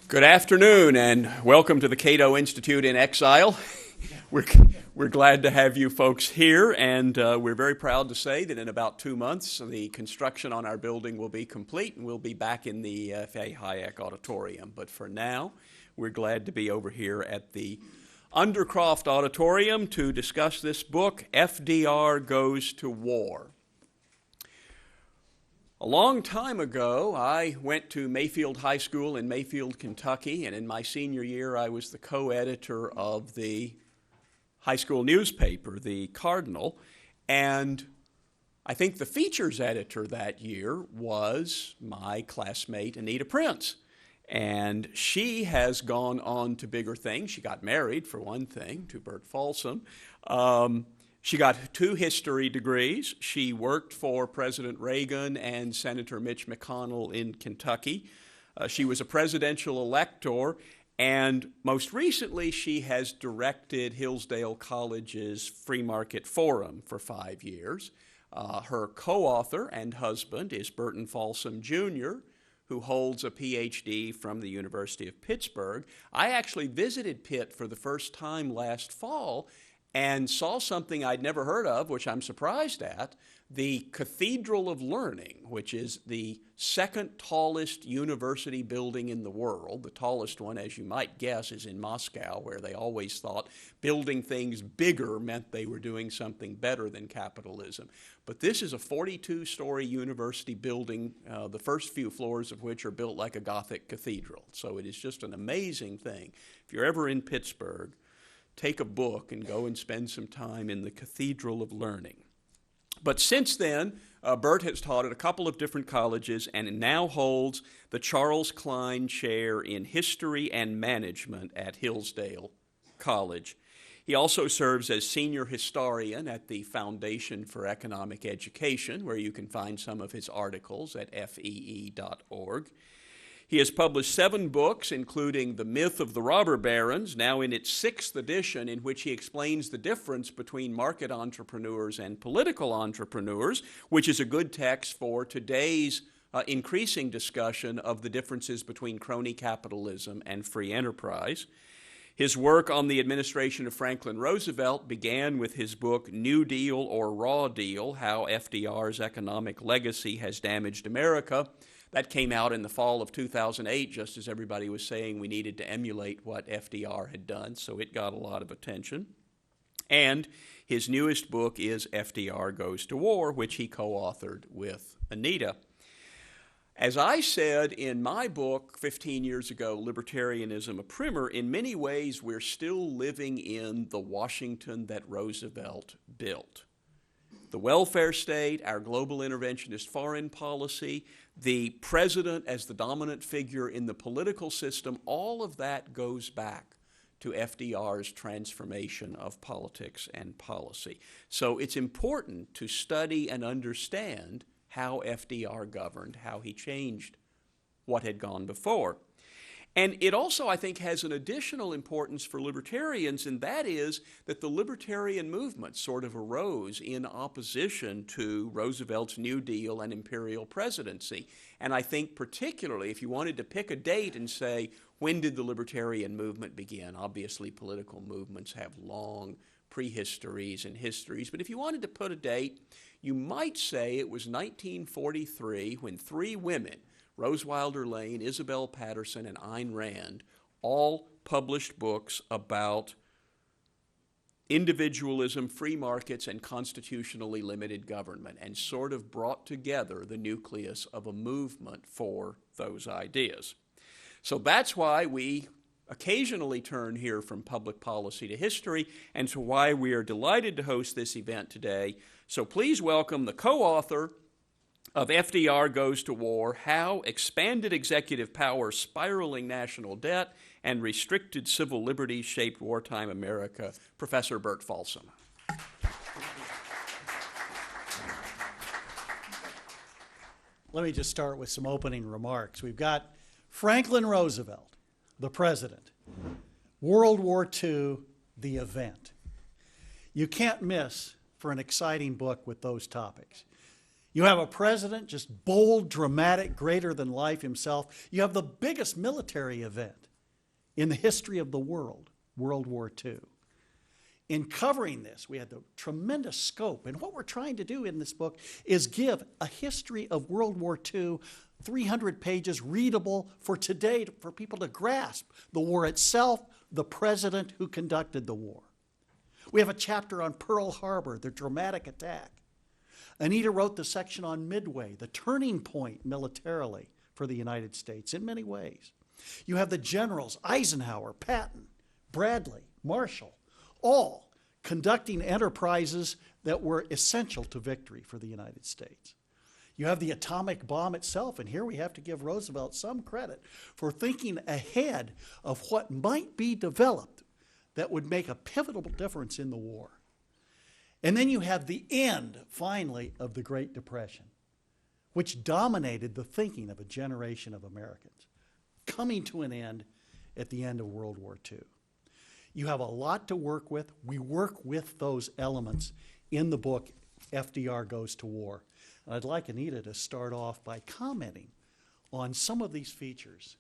Good afternoon and welcome to the CATO Institute in exile. We're glad to have you folks here, and we're very proud to say that in about 2 months the construction on our building will be complete and we'll be back in the F.A. Hayek Auditorium. But for now, we're glad to be over here at the Undercroft Auditorium to discuss this book, FDR Goes to War. A long time ago, I went to Mayfield High School in Mayfield, Kentucky, and in my senior year, I was the co-editor of the high school newspaper, the Cardinal, and I think the features editor that year was my classmate, Anita Prince. And she has gone on to bigger things. She got married, for one thing, to Burton Folsom. She got 2 history degrees. She worked for President Reagan and Senator Mitch McConnell in Kentucky. She was a presidential elector, and most recently she has directed Hillsdale College's Free Market Forum for 5 years. Her co-author and husband is Burton Folsom, Jr., who holds a Ph.D. from the University of Pittsburgh. I actually visited Pitt for the first time last fall and saw something I'd never heard of, which I'm surprised at, the Cathedral of Learning, which is the second tallest university building in the world. The tallest one, as you might guess, is in Moscow, where they always thought building things bigger meant they were doing something better than capitalism. But this is a 42-story university building, the first few floors of which are built like a Gothic cathedral. So it is just an amazing thing. If you're ever in Pittsburgh, take a book and go and spend some time in the Cathedral of Learning. But since then, Bert has taught at a couple of different colleges and now holds the Charles Klein Chair in History and Management at Hillsdale College. He also serves as senior historian at the Foundation for Economic Education, where you can find some of his articles at fee.org. He has published 7 books, including The Myth of the Robber Barons, now in its 6th edition, in which he explains the difference between market entrepreneurs and political entrepreneurs, which is a good text for today's increasing discussion of the differences between crony capitalism and free enterprise. His work on the administration of Franklin Roosevelt began with his book, New Deal or Raw Deal: How FDR's Economic Legacy Has Damaged America. That came out in the fall of 2008, just as everybody was saying we needed to emulate what FDR had done, so it got a lot of attention. And his newest book is FDR Goes to War, which he co-authored with Anita. As I said in my book 15 years ago, Libertarianism, a Primer, in many ways we're still living in the Washington that Roosevelt built. The welfare state, our global interventionist foreign policy, the president as the dominant figure in the political system, all of that goes back to FDR's transformation of politics and policy. So it's important to study and understand how FDR governed, how he changed what had gone before. And it also, I think, has an additional importance for libertarians, and that is that the libertarian movement sort of arose in opposition to Roosevelt's New Deal and imperial presidency. And I think particularly if you wanted to pick a date and say, when did the libertarian movement begin? Obviously, political movements have long prehistories and histories, but if you wanted to put a date, you might say it was 1943 when 3 women, Rose Wilder Lane, Isabel Patterson, and Ayn Rand, all published books about individualism, free markets, and constitutionally limited government, and sort of brought together the nucleus of a movement for those ideas. So that's why we occasionally turn here from public policy to history, and to why we are delighted to host this event today. So please welcome the co-author of FDR Goes to War: How Expanded Executive Power, Spiraling National Debt, and Restricted Civil Liberties Shaped Wartime America, Professor Bert Folsom. Let me just start with some opening remarks. We've got Franklin Roosevelt, the president, World War II, the event. You can't miss for an exciting book with those topics. You have a president, just bold, dramatic, greater than life himself. You have the biggest military event in the history of the world, World War II. In covering this, we had the tremendous scope. And what we're trying to do in this book is give a history of World War II, 300 pages, readable for today, for people to grasp the war itself, the president who conducted the war. We have a chapter on Pearl Harbor, the dramatic attack. Anita wrote the section on Midway, the turning point militarily for the United States in many ways. You have the generals, Eisenhower, Patton, Bradley, Marshall, all conducting enterprises that were essential to victory for the United States. You have the atomic bomb itself, and here we have to give Roosevelt some credit for thinking ahead of what might be developed that would make a pivotal difference in the war. And then you have the end, finally, of the Great Depression, which dominated the thinking of a generation of Americans, coming to an end at the end of World War II. You have a lot to work with. We work with those elements in the book, FDR Goes to War. And I'd like Anita to start off by commenting on some of these features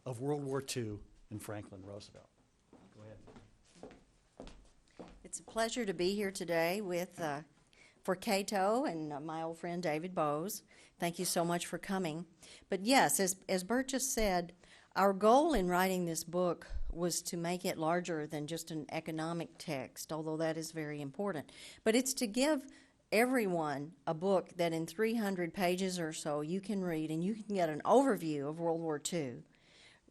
of World War II and Franklin Roosevelt. Go ahead. It's a pleasure to be here today for CATO and my old friend David Bowes. Thank you so much for coming. But yes, as Bert just said, our goal in writing this book was to make it larger than just an economic text, although that is very important. But it's to give everyone a book that in 300 pages or so you can read and you can get an overview of World War II.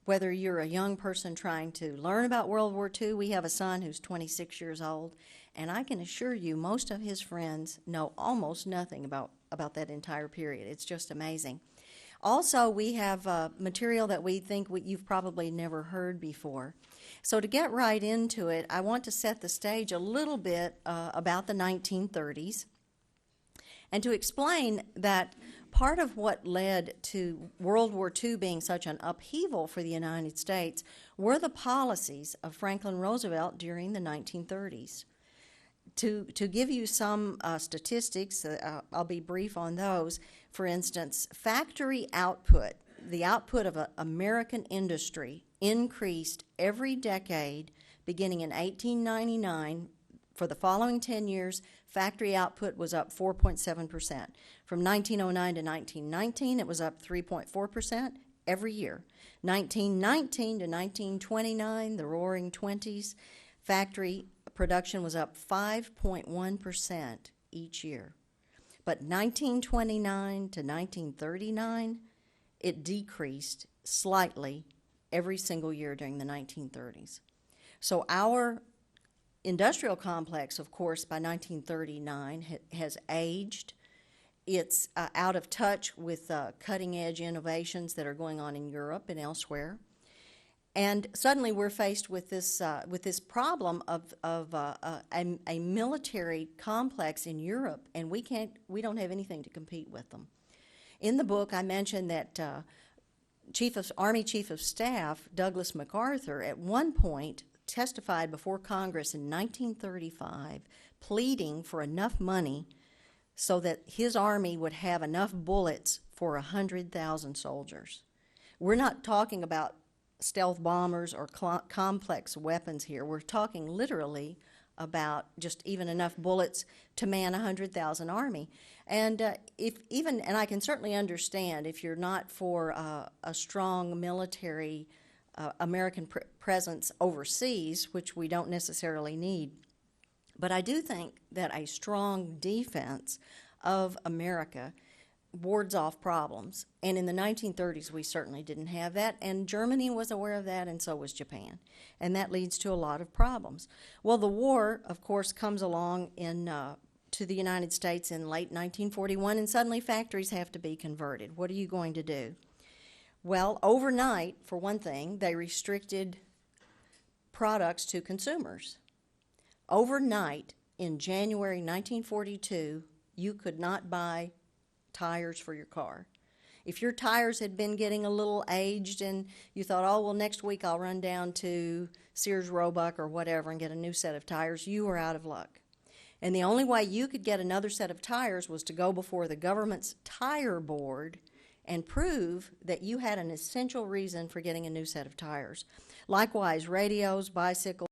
Whether you're a young person trying to learn about World War II, we have a son who's 26 years old, and I can assure you most of his friends know almost nothing about that entire period. It's just amazing. Also, we have material that we think you've probably never heard before. So to get right into it, I want to set the stage a little bit about the 1930s and to explain that part of what led to World War II being such an upheaval for the United States were the policies of Franklin Roosevelt during the 1930s. To give you some statistics, I'll be brief on those. For instance, factory output, the output of American industry, increased every decade beginning in 1899. For the following 10 years, factory output was up 4.7%. From 1909 to 1919, it was up 3.4% every year. 1919 to 1929, the Roaring Twenties, factory production was up 5.1% each year. But 1929 to 1939, it decreased slightly every single year during the 1930s. So our industrial complex, of course, by 1939 has aged. It's out of touch with cutting-edge innovations that are going on in Europe and elsewhere. And suddenly we're faced with this problem of a military complex in Europe, and we don't have anything to compete with them. In the book, I mentioned that Army Chief of Staff Douglas MacArthur at one point testified before Congress in 1935, pleading for enough money so that his army would have enough bullets for 100,000 soldiers. We're not talking about stealth bombers or complex weapons here. We're talking literally about just even enough bullets to man 100,000 army. And and I can certainly understand if you're not for a strong military American presence overseas, which we don't necessarily need. But I do think that a strong defense of America wards off problems. And in the 1930s, we certainly didn't have that. And Germany was aware of that, and so was Japan. And that leads to a lot of problems. Well, the war, of course, comes along to the United States in late 1941, and suddenly factories have to be converted. What are you going to do? Well, overnight, for one thing, they restricted products to consumers. Overnight, in January 1942, you could not buy tires for your car. If your tires had been getting a little aged and you thought, oh, well, next week I'll run down to Sears Roebuck or whatever and get a new set of tires, you were out of luck. And the only way you could get another set of tires was to go before the government's tire board and prove that you had an essential reason for getting a new set of tires. Likewise, radios, bicycles,